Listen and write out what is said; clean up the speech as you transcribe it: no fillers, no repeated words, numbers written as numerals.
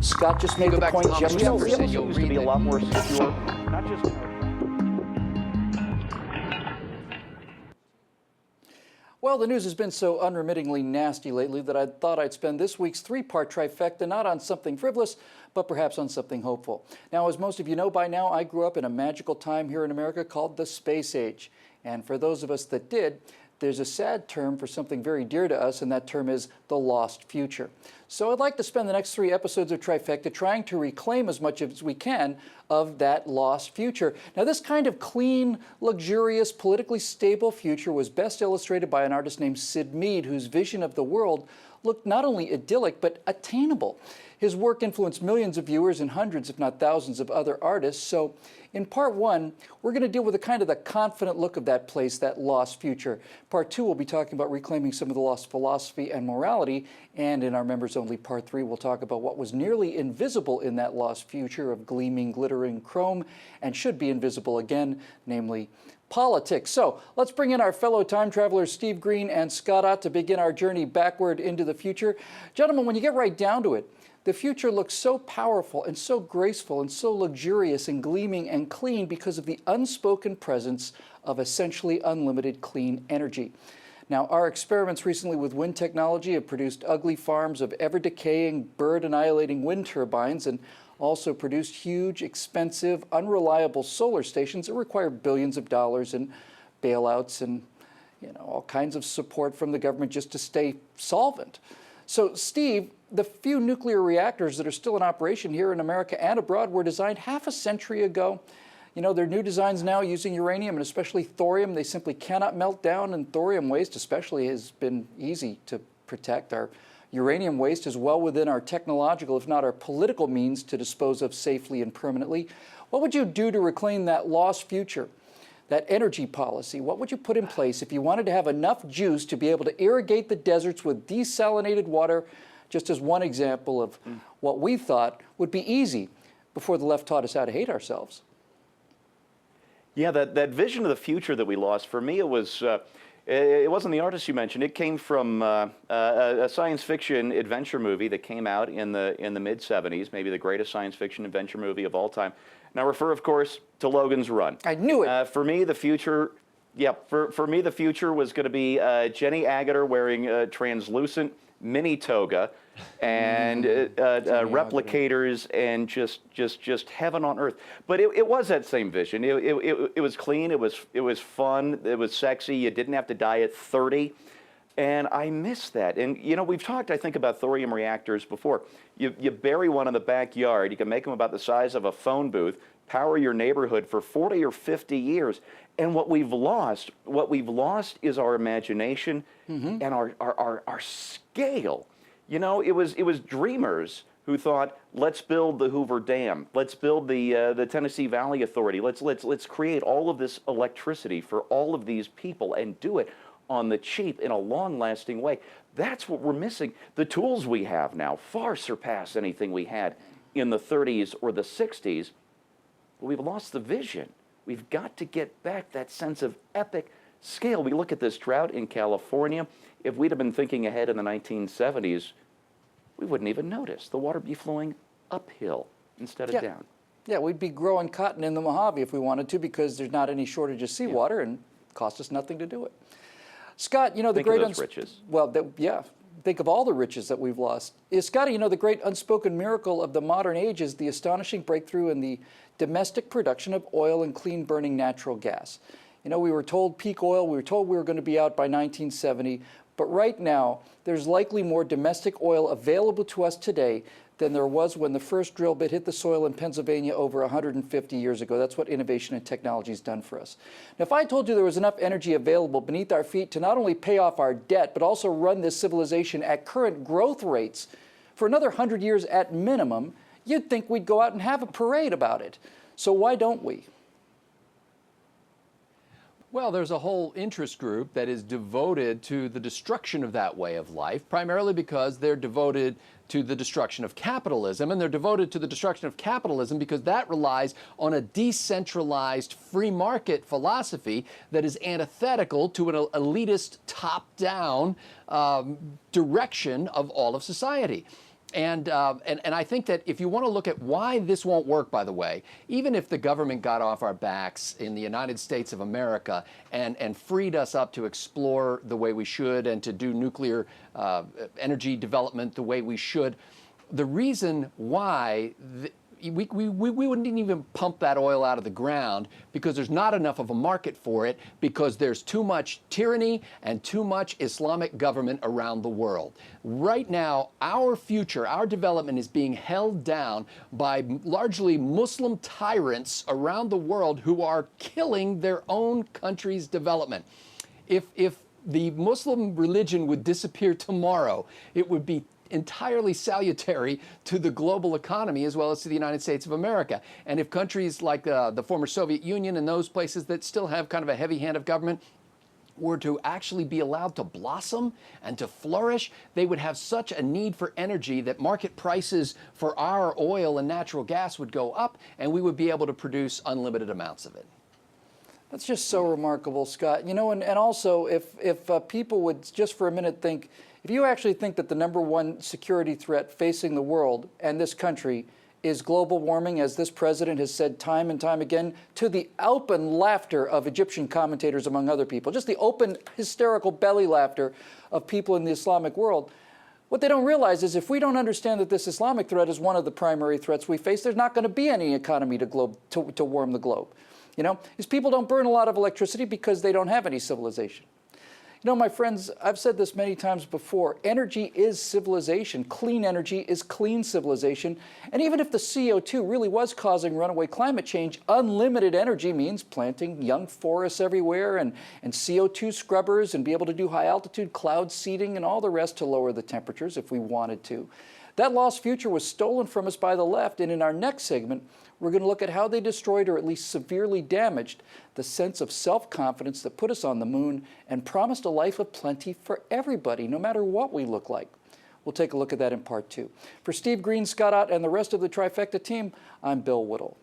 Scott just made Go the back to point. Thomas Jefferson, you'll used to read be a that. lot more secure, not just in our Well, the news has been so unremittingly nasty lately that I thought I'd spend this week's three-part trifecta not on something frivolous, but perhaps on something hopeful. Now, as most of you know by now, I grew up in a magical time here in America called the space age. And for those of us that did, there's a sad term for something very dear to us, and that term is the lost future. So I'd like to spend the next 3 episodes of Trifecta trying to reclaim as much as we can of that lost future. Now, this kind of clean, luxurious, politically stable future was best illustrated by an artist named Sid Mead, whose vision of the world looked not only idyllic, but attainable. His work influenced millions of viewers and hundreds, if not thousands, of other artists. So in part 1, we're going to deal with the confident look of that place, that lost future. Part 2, we'll be talking about reclaiming some of the lost philosophy and morality. And in our members-only part 3, we'll talk about what was nearly invisible in that lost future of gleaming, glittering chrome and should be invisible again, namely politics. So let's bring in our fellow time travelers, Steve Green and Scott Ott, to begin our journey backward into the future. Gentlemen, when you get right down to it, the future looks so powerful and so graceful and so luxurious and gleaming and clean because of the unspoken presence of essentially unlimited clean energy. Now, our experiments recently with wind technology have produced ugly farms of ever-decaying, bird-annihilating wind turbines and also produced huge, expensive, unreliable solar stations that require billions of dollars in bailouts and all kinds of support from the government just to stay solvent. So, Steve, the few nuclear reactors that are still in operation here in America and abroad were designed half a century ago. They're new designs now using uranium and especially thorium. They simply cannot melt down, and thorium waste especially has been easy to protect. Our uranium waste is well within our technological, if not our political means to dispose of safely and permanently. What would you do to reclaim that lost future? That energy policy, what would you put in place if you wanted to have enough juice to be able to irrigate the deserts with desalinated water, just as one example of what we thought would be easy before the left taught us how to hate ourselves? Yeah, that vision of the future that we lost, for me, it wasn't the artist you mentioned. It came from a science fiction adventure movie that came out in the mid-'70s, maybe the greatest science fiction adventure movie of all time. Now, I refer, of course, to Logan's Run. I knew it. For me, the future, for me, the future was going to be Jenny Agutter wearing a translucent mini toga and replicators and just heaven on earth. But it was that same vision. It was clean. It was fun. It was sexy. You didn't have to die at 30. And I miss that. And, we've talked, I think, about thorium reactors before. You bury one in the backyard. You can make them about the size of a phone booth, power your neighborhood for 40 or 50 years. And what we've lost is our imagination and our scale. It was dreamers who thought, let's build the Hoover Dam, let's build the Tennessee Valley Authority, let's create all of this electricity for all of these people and do it on the cheap in a long-lasting way. That's what we're missing. The tools we have now far surpass anything we had in the 30s or the 60s, but we've lost the vision. We've got to get back that sense of epic scale. We look at this drought in California. If we'd have been thinking ahead in the 1970s, we wouldn't even notice. The water would be flowing uphill instead of down. Yeah, we'd be growing cotton in the Mojave if we wanted to because there's not any shortage of seawater and it cost us nothing to do it. Scott, the think great of those riches. Well, think of all the riches that we've lost. Scotty, the great unspoken miracle of the modern age is the astonishing breakthrough in the domestic production of oil and clean-burning natural gas. We were told peak oil, we were told we were going to be out by 1970, but right now, there's likely more domestic oil available to us today than there was when the first drill bit hit the soil in Pennsylvania over 150 years ago. That's what innovation and technology has done for us. Now, if I told you there was enough energy available beneath our feet to not only pay off our debt, but also run this civilization at current growth rates for another 100 years at minimum, you'd think we'd go out and have a parade about it. So why don't we? Well, there's a whole interest group that is devoted to the destruction of that way of life, primarily because they're devoted to the destruction of capitalism, and they're devoted to the destruction of capitalism because that relies on a decentralized free market philosophy that is antithetical to an elitist top-down direction of all of society. And I think that if you want to look at why this won't work, by the way, even if the government got off our backs in the United States of America and freed us up to explore the way we should and to do nuclear energy development the way we should, the reason why we wouldn't even pump that oil out of the ground because there's not enough of a market for it, because there's too much tyranny and too much Islamic government around the world. Right now, our future, our development is being held down by largely Muslim tyrants around the world who are killing their own country's development. If the Muslim religion would disappear tomorrow, it would be entirely salutary to the global economy as well as to the United States of America. And if countries like the former Soviet Union and those places that still have kind of a heavy hand of government were to actually be allowed to blossom and to flourish, they would have such a need for energy that market prices for our oil and natural gas would go up, and we would be able to produce unlimited amounts of it. That's just so remarkable, Scott. You know, and also if people would just for a minute think, if you actually think that the #1 security threat facing the world and this country is global warming, as this president has said time and time again, to the open laughter of Egyptian commentators, among other people, just the open hysterical belly laughter of people in the Islamic world, what they don't realize is if we don't understand that this Islamic threat is one of the primary threats we face, there's not going to be any economy to warm the globe. You know, these people don't burn a lot of electricity because they don't have any civilization. You know, my friends, I've said this many times before, energy is civilization. Clean energy is clean civilization. And even if the CO2 really was causing runaway climate change, unlimited energy means planting young forests everywhere and CO2 scrubbers and be able to do high altitude cloud seeding and all the rest to lower the temperatures if we wanted to. That lost future was stolen from us by the left, and in our next segment, we're going to look at how they destroyed or at least severely damaged the sense of self-confidence that put us on the moon and promised a life of plenty for everybody, no matter what we look like. We'll take a look at that in part 2. For Steve Green, Scott Ott, and the rest of the Trifecta team, I'm Bill Whittle.